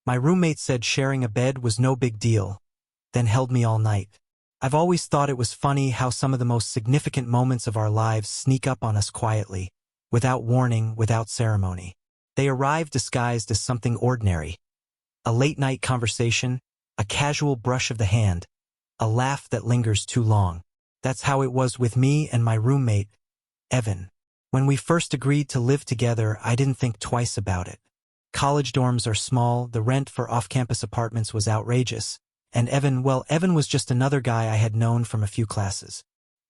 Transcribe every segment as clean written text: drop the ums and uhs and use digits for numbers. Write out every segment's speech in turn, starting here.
My roommate said sharing a bed was no big deal, then held me all night. I've always thought it was funny how some of the most significant moments of our lives sneak up on us quietly, without warning, without ceremony. They arrive disguised as something ordinary. A late-night conversation, a casual brush of the hand, a laugh that lingers too long. That's how it was with me and my roommate, Evan. When we first agreed to live together, I didn't think twice about it. College dorms are small, the rent for off-campus apartments was outrageous, and Evan was just another guy I had known from a few classes.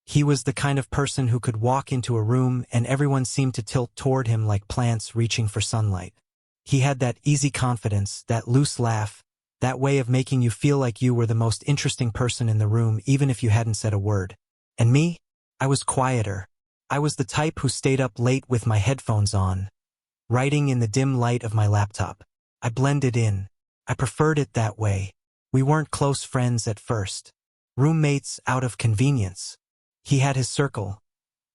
He was the kind of person who could walk into a room and everyone seemed to tilt toward him like plants reaching for sunlight. He had that easy confidence, that loose laugh, that way of making you feel like you were the most interesting person in the room even if you hadn't said a word. And me? I was quieter. I was the type who stayed up late with my headphones on, writing in the dim light of my laptop. I blended in. I preferred it that way. We weren't close friends at first. Roommates out of convenience. He had his circle.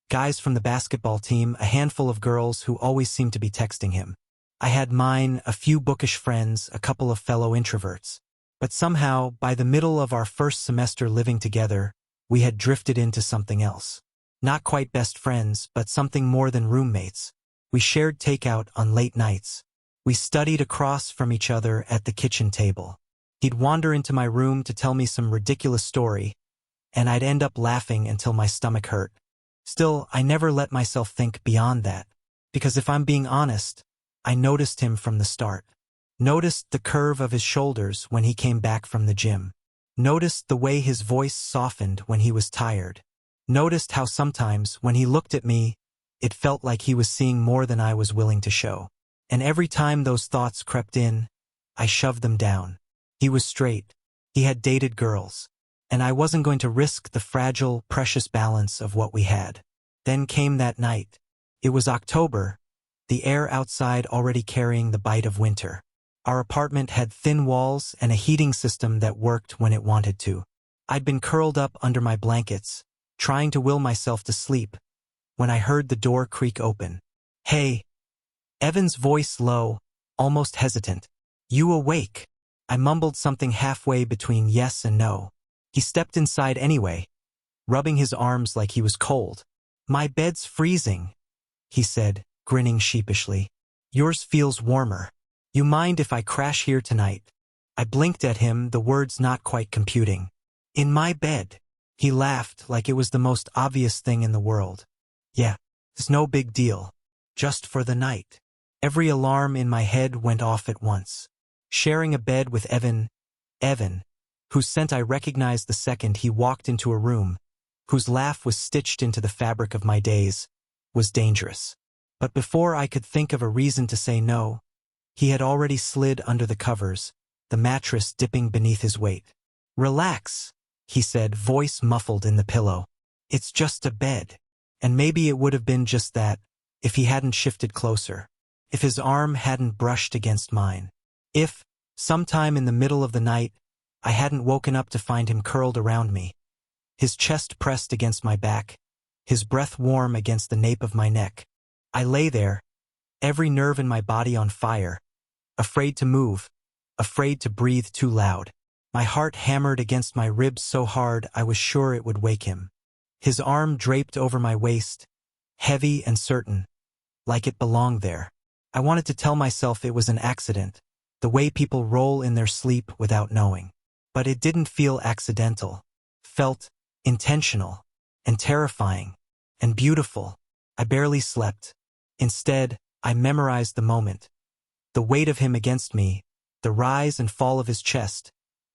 Guys from the basketball team, a handful of girls who always seemed to be texting him. I had mine, a few bookish friends, a couple of fellow introverts. But somehow, by the middle of our first semester living together, we had drifted into something else. Not quite best friends, but something more than roommates. We shared takeout on late nights. We studied across from each other at the kitchen table. He'd wander into my room to tell me some ridiculous story, and I'd end up laughing until my stomach hurt. Still, I never let myself think beyond that, because if I'm being honest, I noticed him from the start. Noticed the curve of his shoulders when he came back from the gym. Noticed the way his voice softened when he was tired. Noticed how sometimes, when he looked at me, it felt like he was seeing more than I was willing to show. And every time those thoughts crept in, I shoved them down. He was straight. He had dated girls. And I wasn't going to risk the fragile, precious balance of what we had. Then came that night. It was October, the air outside already carrying the bite of winter. Our apartment had thin walls and a heating system that worked when it wanted to. I'd been curled up under my blankets, trying to will myself to sleep, when I heard the door creak open. "Hey." Evan's voice low, almost hesitant. "You awake?" I mumbled something halfway between yes and no. He stepped inside anyway, rubbing his arms like he was cold. "My bed's freezing," he said, grinning sheepishly. "Yours feels warmer. You mind if I crash here tonight?" I blinked at him, the words not quite computing. "In my bed." He laughed like it was the most obvious thing in the world. "Yeah, it's no big deal. Just for the night." Every alarm in my head went off at once. Sharing a bed with Evan, whose scent I recognized the second he walked into a room, whose laugh was stitched into the fabric of my days, was dangerous. But before I could think of a reason to say no, he had already slid under the covers, the mattress dipping beneath his weight. "Relax," he said, voice muffled in the pillow. "It's just a bed." And maybe it would have been just that, if he hadn't shifted closer. If his arm hadn't brushed against mine. If, sometime in the middle of the night, I hadn't woken up to find him curled around me. His chest pressed against my back, his breath warm against the nape of my neck. I lay there, every nerve in my body on fire, afraid to move, afraid to breathe too loud. My heart hammered against my ribs so hard I was sure it would wake him. His arm draped over my waist, heavy and certain, like it belonged there. I wanted to tell myself it was an accident, the way people roll in their sleep without knowing. But it didn't feel accidental. Felt intentional, and terrifying, and beautiful. I barely slept. Instead, I memorized the moment. The weight of him against me, the rise and fall of his chest,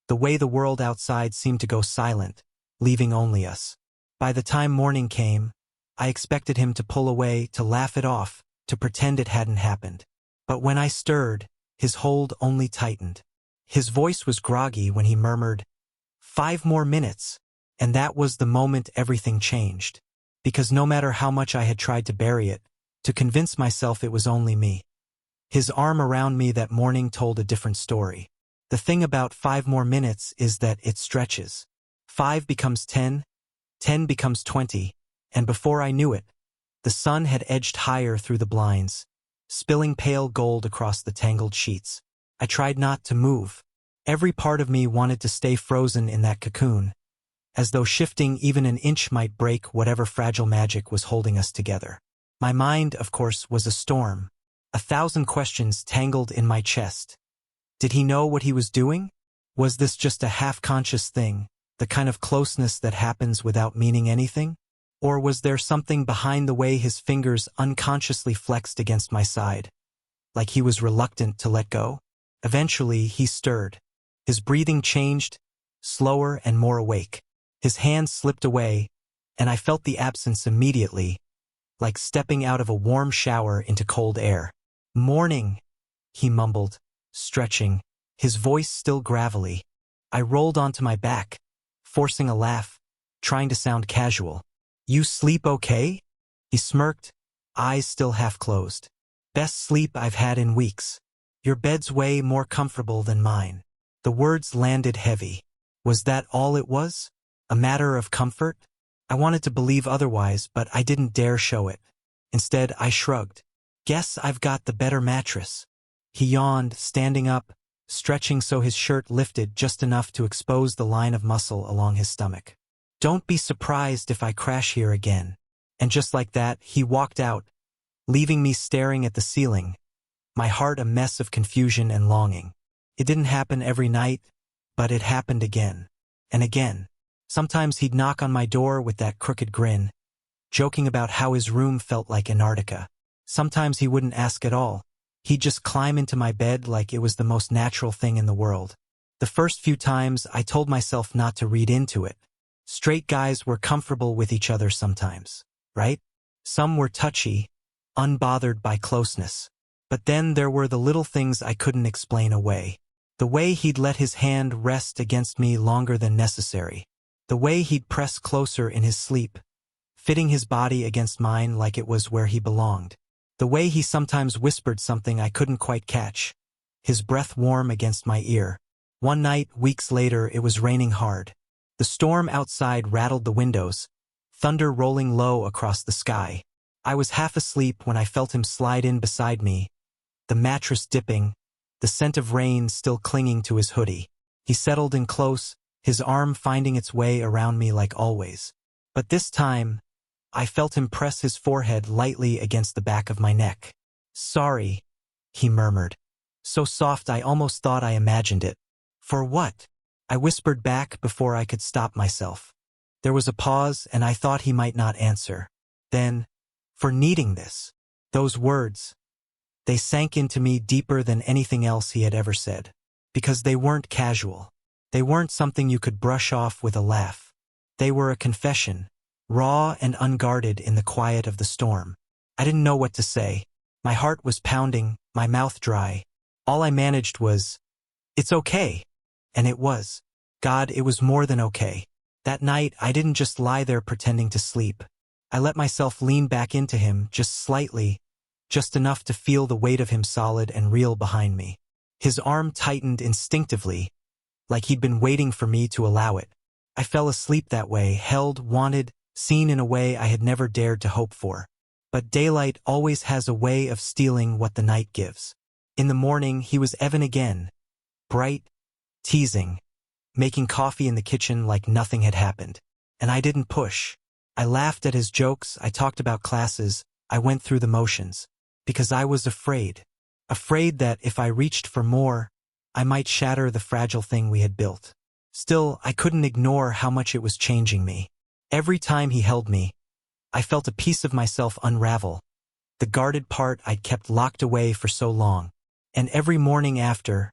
the way the world outside seemed to go silent, leaving only us. By the time morning came, I expected him to pull away, to laugh it off, to pretend it hadn't happened. But when I stirred, his hold only tightened. His voice was groggy when he murmured, "5 more minutes." And that was the moment everything changed. Because no matter how much I had tried to bury it, to convince myself it was only me, his arm around me that morning told a different story. The thing about 5 more minutes is that it stretches. 5 becomes 10, 10 becomes 20, and before I knew it, the sun had edged higher through the blinds, spilling pale gold across the tangled sheets. I tried not to move. Every part of me wanted to stay frozen in that cocoon, as though shifting even an inch might break whatever fragile magic was holding us together. My mind, of course, was a storm. 1,000 questions tangled in my chest. Did he know what he was doing? Was this just a half-conscious thing, the kind of closeness that happens without meaning anything? Or was there something behind the way his fingers unconsciously flexed against my side, like he was reluctant to let go? Eventually, he stirred. His breathing changed, slower and more awake. His hand slipped away, and I felt the absence immediately, like stepping out of a warm shower into cold air. "Morning," he mumbled, stretching, his voice still gravelly. I rolled onto my back, forcing a laugh, trying to sound casual. "You sleep okay?" He smirked, eyes still half closed. "Best sleep I've had in weeks. Your bed's way more comfortable than mine." The words landed heavy. Was that all it was? A matter of comfort? I wanted to believe otherwise, but I didn't dare show it. Instead, I shrugged. "Guess I've got the better mattress." He yawned, standing up, stretching so his shirt lifted just enough to expose the line of muscle along his stomach. "Don't be surprised if I crash here again." And just like that, he walked out, leaving me staring at the ceiling, my heart a mess of confusion and longing. It didn't happen every night, but it happened again and again. Sometimes he'd knock on my door with that crooked grin, joking about how his room felt like Antarctica. Sometimes he wouldn't ask at all. He'd just climb into my bed like it was the most natural thing in the world. The first few times, I told myself not to read into it. Straight guys were comfortable with each other sometimes, right? Some were touchy, unbothered by closeness. But then there were the little things I couldn't explain away. The way he'd let his hand rest against me longer than necessary. The way he'd press closer in his sleep, fitting his body against mine like it was where he belonged. The way he sometimes whispered something I couldn't quite catch, his breath warm against my ear. One night, weeks later, it was raining hard. The storm outside rattled the windows, thunder rolling low across the sky. I was half asleep when I felt him slide in beside me, the mattress dipping, the scent of rain still clinging to his hoodie. He settled in close, his arm finding its way around me like always. But this time, I felt him press his forehead lightly against the back of my neck. "Sorry," he murmured, so soft I almost thought I imagined it. "For what?" I whispered back before I could stop myself. There was a pause, and I thought he might not answer. Then, "For needing this." Those words, they sank into me deeper than anything else he had ever said. Because they weren't casual. They weren't something you could brush off with a laugh. They were a confession, raw and unguarded in the quiet of the storm. I didn't know what to say. My heart was pounding, my mouth dry. All I managed was, "It's okay." And it was. God, it was more than okay. That night, I didn't just lie there pretending to sleep. I let myself lean back into him, just slightly, just enough to feel the weight of him solid and real behind me. His arm tightened instinctively, like he'd been waiting for me to allow it. I fell asleep that way, held, wanted, seen in a way I had never dared to hope for. But daylight always has a way of stealing what the night gives. In the morning, he was Evan again, bright, teasing, making coffee in the kitchen like nothing had happened. And I didn't push. I laughed at his jokes, I talked about classes, I went through the motions. Because I was afraid. Afraid that if I reached for more, I might shatter the fragile thing we had built. Still, I couldn't ignore how much it was changing me. Every time he held me, I felt a piece of myself unravel, the guarded part I'd kept locked away for so long. And every morning after,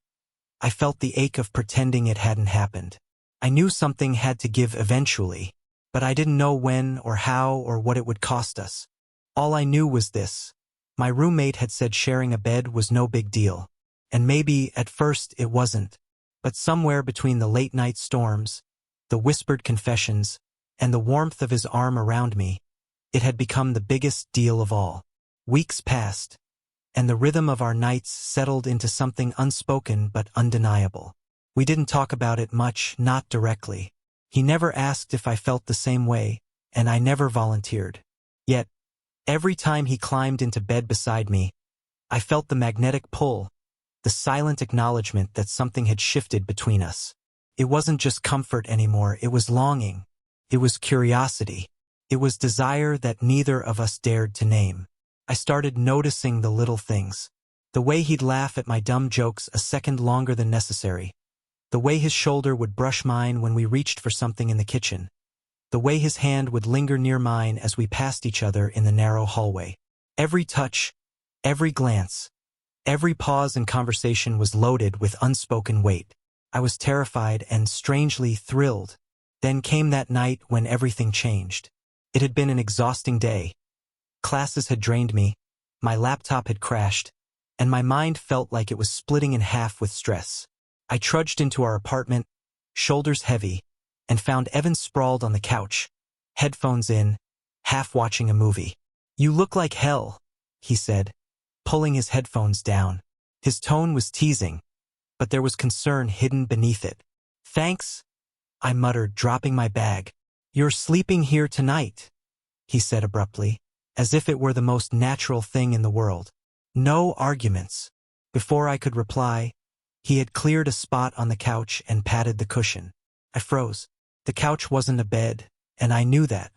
I felt the ache of pretending it hadn't happened. I knew something had to give eventually, but I didn't know when or how or what it would cost us. All I knew was this. My roommate had said sharing a bed was no big deal. And maybe, at first, it wasn't. But somewhere between the late-night storms, the whispered confessions, and the warmth of his arm around me, it had become the biggest deal of all. Weeks passed, and the rhythm of our nights settled into something unspoken but undeniable. We didn't talk about it much, not directly. He never asked if I felt the same way, and I never volunteered. Yet, every time he climbed into bed beside me, I felt the magnetic pull, the silent acknowledgement that something had shifted between us. It wasn't just comfort anymore, it was longing. It was curiosity. It was desire that neither of us dared to name. I started noticing the little things. The way he'd laugh at my dumb jokes a second longer than necessary. The way his shoulder would brush mine when we reached for something in the kitchen. The way his hand would linger near mine as we passed each other in the narrow hallway. Every touch, every glance, every pause in conversation was loaded with unspoken weight. I was terrified and strangely thrilled. Then came that night when everything changed. It had been an exhausting day. Classes had drained me, my laptop had crashed, and my mind felt like it was splitting in half with stress. I trudged into our apartment, shoulders heavy, and found Evan sprawled on the couch, headphones in, half watching a movie. "You look like hell," he said, pulling his headphones down. His tone was teasing, but there was concern hidden beneath it. "Thanks," I muttered, dropping my bag. "You're sleeping here tonight," he said abruptly, as if it were the most natural thing in the world. No arguments. Before I could reply, he had cleared a spot on the couch and patted the cushion. I froze. The couch wasn't a bed, and I knew that.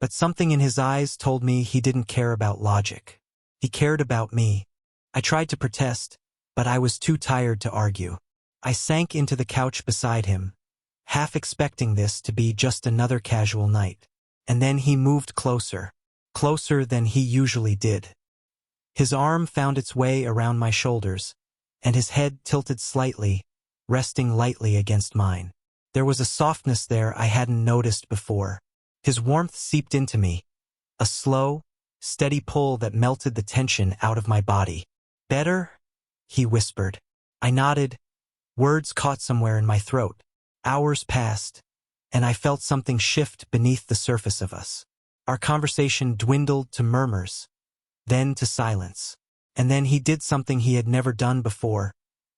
But something in his eyes told me he didn't care about logic. He cared about me. I tried to protest, but I was too tired to argue. I sank into the couch beside him, half expecting this to be just another casual night. And then he moved closer, closer than he usually did. His arm found its way around my shoulders, and his head tilted slightly, resting lightly against mine. There was a softness there I hadn't noticed before. His warmth seeped into me, a slow, steady pull that melted the tension out of my body. "Better?" he whispered. I nodded, words caught somewhere in my throat. Hours passed, and I felt something shift beneath the surface of us. Our conversation dwindled to murmurs, then to silence. And then he did something he had never done before.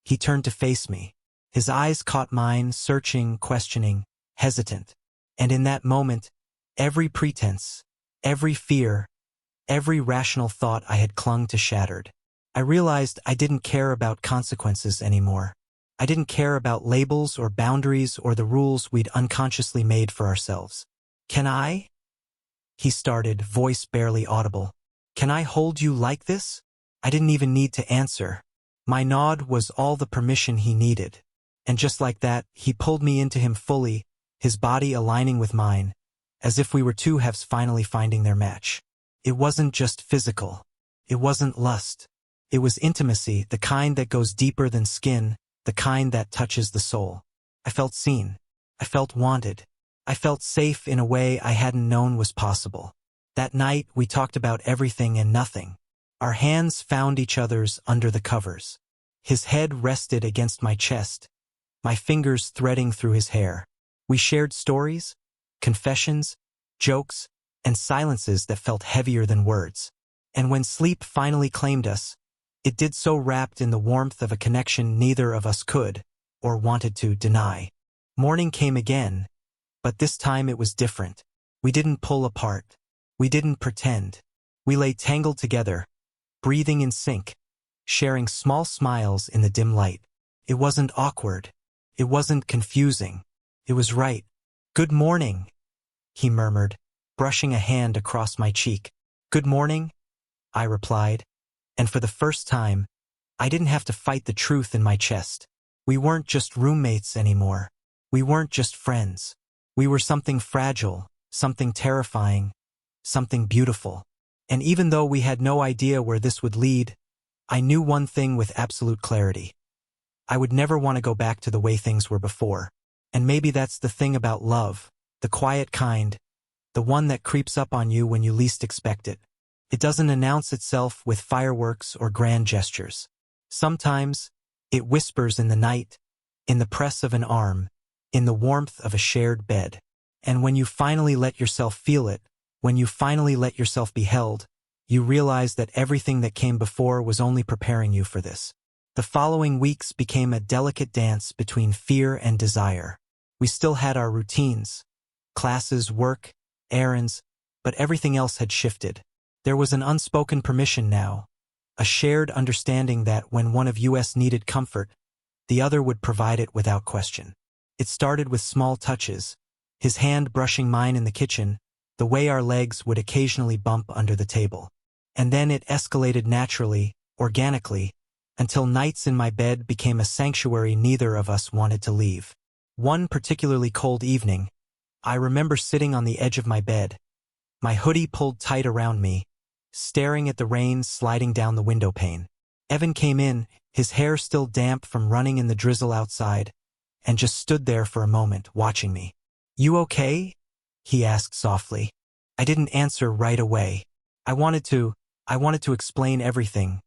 He turned to face me. His eyes caught mine, searching, questioning, hesitant. And in that moment, every pretense, every fear, every rational thought I had clung to shattered. I realized I didn't care about consequences anymore. I didn't care about labels or boundaries or the rules we'd unconsciously made for ourselves. "Can I?" he started, voice barely audible. "Can I hold you like this?" I didn't even need to answer. My nod was all the permission he needed. And just like that, he pulled me into him fully, his body aligning with mine, as if we were two halves finally finding their match. It wasn't just physical. It wasn't lust. It was intimacy, the kind that goes deeper than skin, the kind that touches the soul. I felt seen. I felt wanted. I felt safe in a way I hadn't known was possible. That night, we talked about everything and nothing. Our hands found each other's under the covers. His head rested against my chest, my fingers threading through his hair. We shared stories, confessions, jokes, and silences that felt heavier than words. And when sleep finally claimed us, it did so wrapped in the warmth of a connection neither of us could, or wanted to, deny. Morning came again, but this time it was different. We didn't pull apart. We didn't pretend. We lay tangled together, breathing in sync, sharing small smiles in the dim light. It wasn't awkward. It wasn't confusing. It was right. "Good morning," he murmured, brushing a hand across my cheek. "Good morning," I replied, and for the first time, I didn't have to fight the truth in my chest. We weren't just roommates anymore. We weren't just friends. We were something fragile, something terrifying, something beautiful. And even though we had no idea where this would lead, I knew one thing with absolute clarity. I would never want to go back to the way things were before. And maybe that's the thing about love, the quiet kind, the one that creeps up on you when you least expect it. It doesn't announce itself with fireworks or grand gestures. Sometimes, it whispers in the night, in the press of an arm, in the warmth of a shared bed. And when you finally let yourself feel it, when you finally let yourself be held, you realize that everything that came before was only preparing you for this. The following weeks became a delicate dance between fear and desire. We still had our routines, classes, work, errands, but everything else had shifted. There was an unspoken permission now, a shared understanding that when one of us needed comfort, the other would provide it without question. It started with small touches, his hand brushing mine in the kitchen, the way our legs would occasionally bump under the table. And then it escalated naturally, organically, until nights in my bed became a sanctuary neither of us wanted to leave. One particularly cold evening, I remember sitting on the edge of my bed, my hoodie pulled tight around me, staring at the rain sliding down the window pane. Evan came in, his hair still damp from running in the drizzle outside, and just stood there for a moment, watching me. "You okay?" he asked softly. I didn't answer right away. I wanted to explain everything.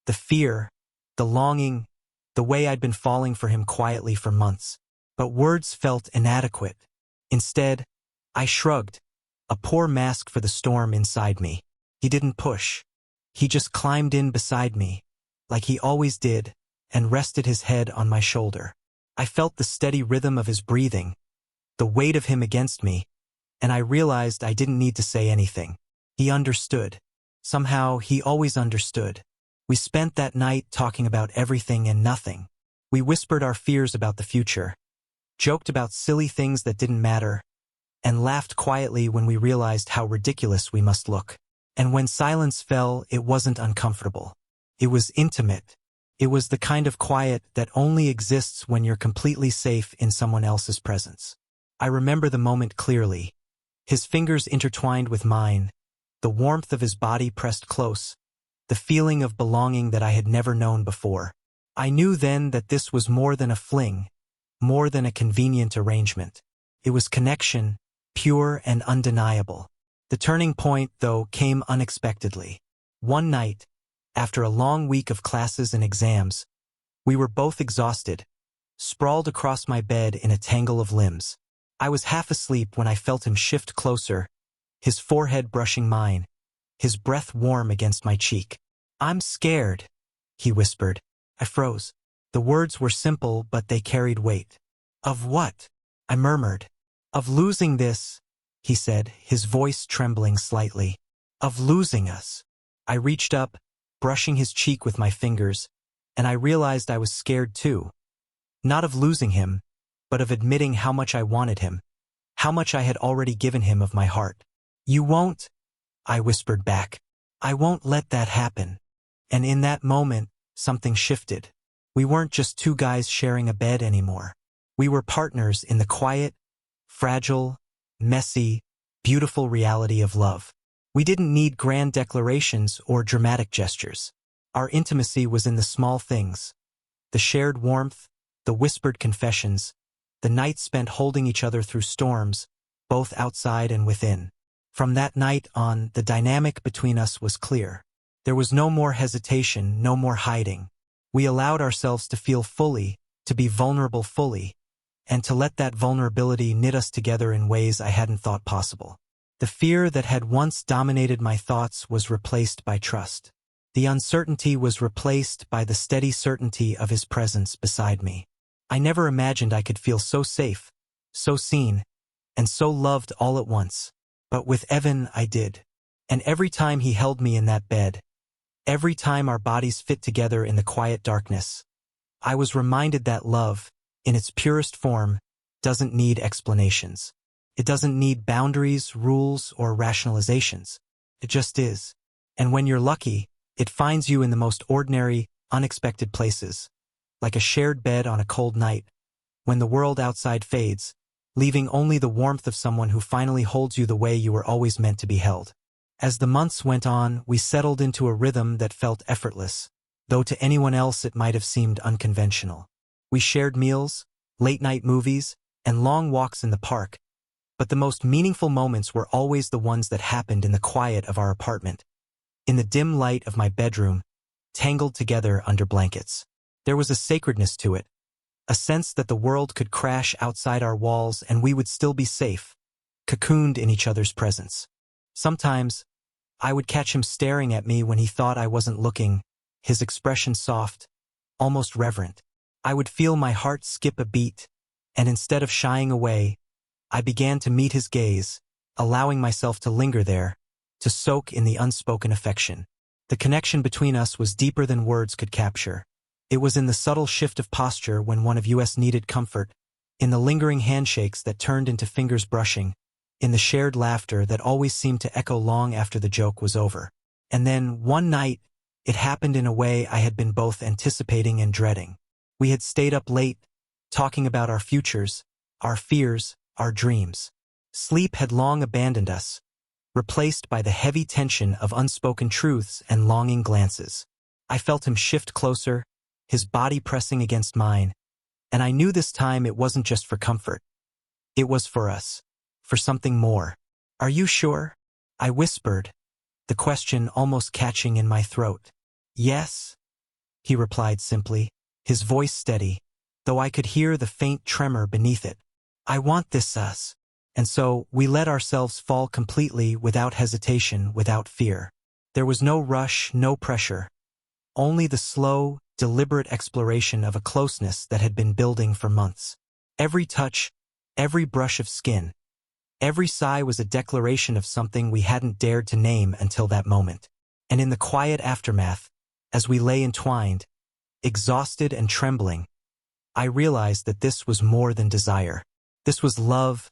The fear, the longing, the way I'd been falling for him quietly for months. But words felt inadequate. Instead, I shrugged, a poor mask for the storm inside me. He didn't push. He just climbed in beside me, like he always did, and rested his head on my shoulder. I felt the steady rhythm of his breathing, the weight of him against me, and I realized I didn't need to say anything. He understood. Somehow, he always understood. We spent that night talking about everything and nothing. We whispered our fears about the future, joked about silly things that didn't matter, and laughed quietly when we realized how ridiculous we must look. And when silence fell, it wasn't uncomfortable. It was intimate. It was the kind of quiet that only exists when you're completely safe in someone else's presence. I remember the moment clearly. His fingers intertwined with mine, the warmth of his body pressed close, the feeling of belonging that I had never known before. I knew then that this was more than a fling, more than a convenient arrangement. It was connection, pure and undeniable. The turning point, though, came unexpectedly. One night, after a long week of classes and exams, we were both exhausted, sprawled across my bed in a tangle of limbs. I was half asleep when I felt him shift closer, his forehead brushing mine, his breath warm against my cheek. "I'm scared," he whispered. I froze. The words were simple, but they carried weight. "Of what?" I murmured. "Of losing this," he said, his voice trembling slightly. "Of losing us." I reached up, brushing his cheek with my fingers, and I realized I was scared too. Not of losing him, but of admitting how much I wanted him, how much I had already given him of my heart. "You won't," I whispered back. "I won't let that happen." And in that moment, something shifted. We weren't just two guys sharing a bed anymore. We were partners in the quiet, fragile, messy, beautiful reality of love. We didn't need grand declarations or dramatic gestures. Our intimacy was in the small things. The shared warmth, the whispered confessions, the nights spent holding each other through storms, both outside and within. From that night on, the dynamic between us was clear. There was no more hesitation, no more hiding. We allowed ourselves to feel fully, to be vulnerable fully, and to let that vulnerability knit us together in ways I hadn't thought possible. The fear that had once dominated my thoughts was replaced by trust. The uncertainty was replaced by the steady certainty of his presence beside me. I never imagined I could feel so safe, so seen, and so loved all at once. But with Evan, I did. And every time he held me in that bed, every time our bodies fit together in the quiet darkness, I was reminded that love, in its purest form, doesn't need explanations. It doesn't need boundaries, rules, or rationalizations. It just is. And when you're lucky, it finds you in the most ordinary, unexpected places, like a shared bed on a cold night, when the world outside fades, leaving only the warmth of someone who finally holds you the way you were always meant to be held. As the months went on, we settled into a rhythm that felt effortless, though to anyone else it might have seemed unconventional. We shared meals, late-night movies, and long walks in the park, but the most meaningful moments were always the ones that happened in the quiet of our apartment, in the dim light of my bedroom, tangled together under blankets. There was a sacredness to it, a sense that the world could crash outside our walls and we would still be safe, cocooned in each other's presence. Sometimes, I would catch him staring at me when he thought I wasn't looking, his expression soft, almost reverent. I would feel my heart skip a beat, and instead of shying away, I began to meet his gaze, allowing myself to linger there, to soak in the unspoken affection. The connection between us was deeper than words could capture. It was in the subtle shift of posture when one of us needed comfort, in the lingering handshakes that turned into fingers brushing, in the shared laughter that always seemed to echo long after the joke was over. And then, one night, it happened in a way I had been both anticipating and dreading. We had stayed up late, talking about our futures, our fears, our dreams. Sleep had long abandoned us, replaced by the heavy tension of unspoken truths and longing glances. I felt him shift closer, his body pressing against mine, and I knew this time it wasn't just for comfort. It was for us, for something more. "Are you sure?" I whispered, the question almost catching in my throat. "Yes," he replied simply, his voice steady, though I could hear the faint tremor beneath it. "I want this us." And so, we let ourselves fall completely, without hesitation, without fear. There was no rush, no pressure. Only the slow, deliberate exploration of a closeness that had been building for months. Every touch, every brush of skin, every sigh was a declaration of something we hadn't dared to name until that moment. And in the quiet aftermath, as we lay entwined, exhausted and trembling, I realized that this was more than desire. This was love,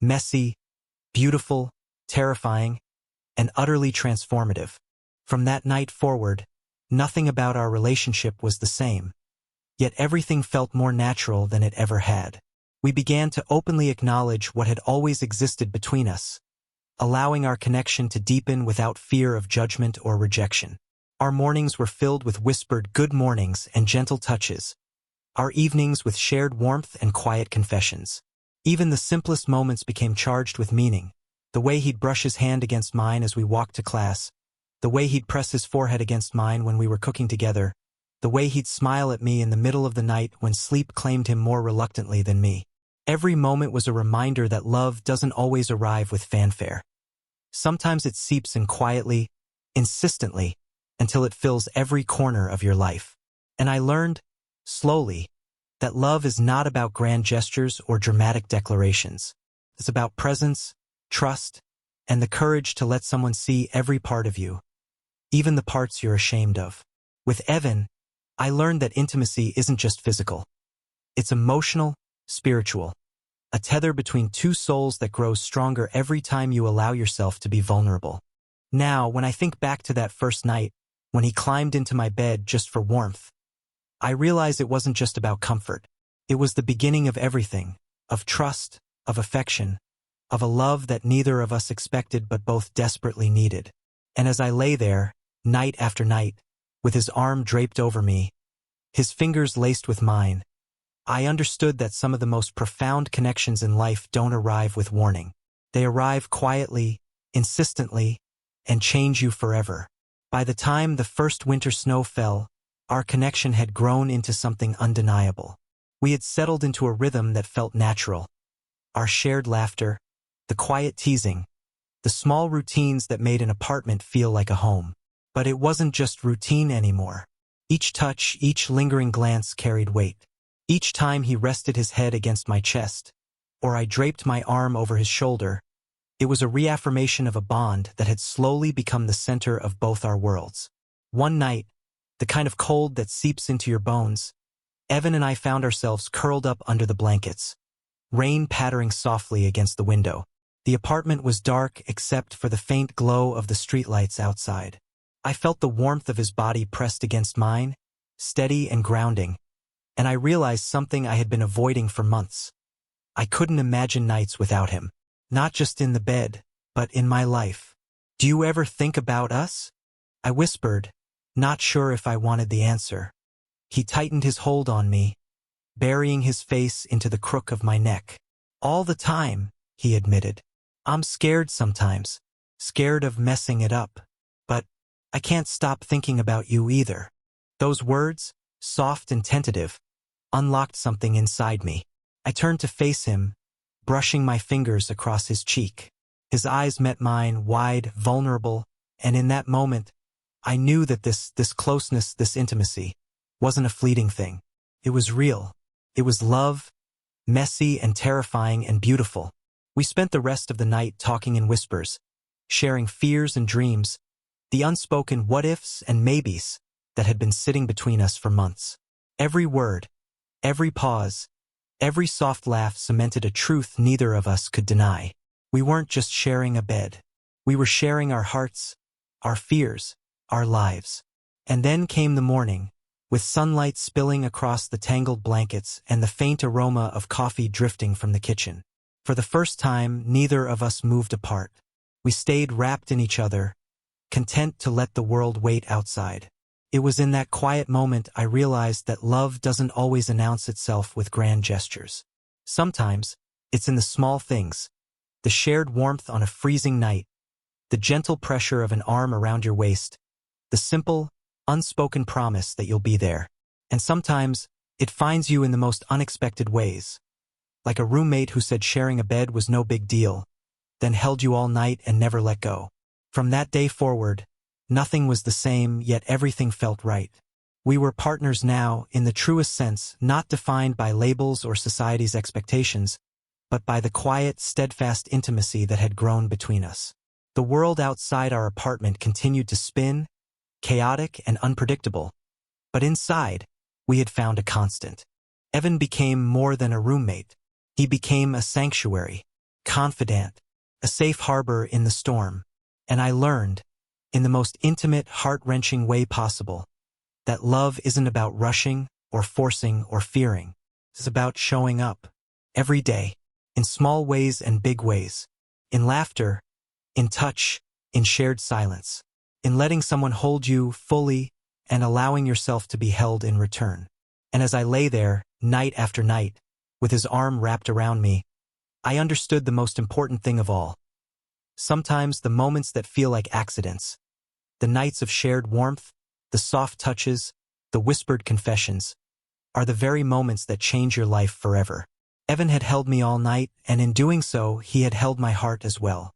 messy, beautiful, terrifying, and utterly transformative. From that night forward, nothing about our relationship was the same, yet everything felt more natural than it ever had. We began to openly acknowledge what had always existed between us, allowing our connection to deepen without fear of judgment or rejection. Our mornings were filled with whispered good mornings and gentle touches, our evenings with shared warmth and quiet confessions. Even the simplest moments became charged with meaning. The way he'd brush his hand against mine as we walked to class, the way he'd press his forehead against mine when we were cooking together, the way he'd smile at me in the middle of the night when sleep claimed him more reluctantly than me. Every moment was a reminder that love doesn't always arrive with fanfare. Sometimes it seeps in quietly, insistently, until it fills every corner of your life. And I learned, slowly, that love is not about grand gestures or dramatic declarations. It's about presence, trust, and the courage to let someone see every part of you, even the parts you're ashamed of. With Evan, I learned that intimacy isn't just physical. It's emotional, spiritual, a tether between two souls that grows stronger every time you allow yourself to be vulnerable. Now, when I think back to that first night, when he climbed into my bed just for warmth, I realize it wasn't just about comfort. It was the beginning of everything, of trust, of affection, of a love that neither of us expected but both desperately needed. And as I lay there, night after night, with his arm draped over me, his fingers laced with mine, I understood that some of the most profound connections in life don't arrive with warning. They arrive quietly, insistently, and change you forever. By the time the first winter snow fell, our connection had grown into something undeniable. We had settled into a rhythm that felt natural. Our shared laughter, the quiet teasing, the small routines that made an apartment feel like a home. But it wasn't just routine anymore. Each touch, each lingering glance carried weight. Each time he rested his head against my chest, or I draped my arm over his shoulder, it was a reaffirmation of a bond that had slowly become the center of both our worlds. One night, the kind of cold that seeps into your bones, Evan and I found ourselves curled up under the blankets, rain pattering softly against the window. The apartment was dark except for the faint glow of the streetlights outside. I felt the warmth of his body pressed against mine, steady and grounding, and I realized something I had been avoiding for months. I couldn't imagine nights without him, not just in the bed, but in my life. "Do you ever think about us?" I whispered, not sure if I wanted the answer. He tightened his hold on me, burying his face into the crook of my neck. "All the time," he admitted. "I'm scared sometimes, scared of messing it up. But I can't stop thinking about you either." Those words, soft and tentative, unlocked something inside me. I turned to face him, brushing my fingers across his cheek. His eyes met mine, wide, vulnerable, and in that moment, I knew that this closeness, this intimacy, wasn't a fleeting thing. It was real. It was love, messy and terrifying and beautiful. We spent the rest of the night talking in whispers, sharing fears and dreams, the unspoken what-ifs and maybes that had been sitting between us for months. Every word, every pause, every soft laugh cemented a truth neither of us could deny. We weren't just sharing a bed. We were sharing our hearts, our fears, our lives. And then came the morning, with sunlight spilling across the tangled blankets and the faint aroma of coffee drifting from the kitchen. For the first time, neither of us moved apart. We stayed wrapped in each other, content to let the world wait outside. It was in that quiet moment I realized that love doesn't always announce itself with grand gestures. Sometimes, it's in the small things, the shared warmth on a freezing night, the gentle pressure of an arm around your waist, the simple, unspoken promise that you'll be there. And sometimes, it finds you in the most unexpected ways. Like a roommate who said sharing a bed was no big deal, then held you all night and never let go. From that day forward, nothing was the same, yet everything felt right. We were partners now, in the truest sense, not defined by labels or society's expectations, but by the quiet, steadfast intimacy that had grown between us. The world outside our apartment continued to spin, chaotic and unpredictable, but inside, we had found a constant. Evan became more than a roommate. He became a sanctuary, confidant, a safe harbor in the storm. And I learned, in the most intimate, heart-wrenching way possible, that love isn't about rushing or forcing or fearing. It's about showing up, every day, in small ways and big ways, in laughter, in touch, in shared silence, in letting someone hold you fully and allowing yourself to be held in return. And as I lay there, night after night, with his arm wrapped around me, I understood the most important thing of all. Sometimes the moments that feel like accidents, the nights of shared warmth, the soft touches, the whispered confessions, are the very moments that change your life forever. Evan had held me all night, and in doing so, he had held my heart as well.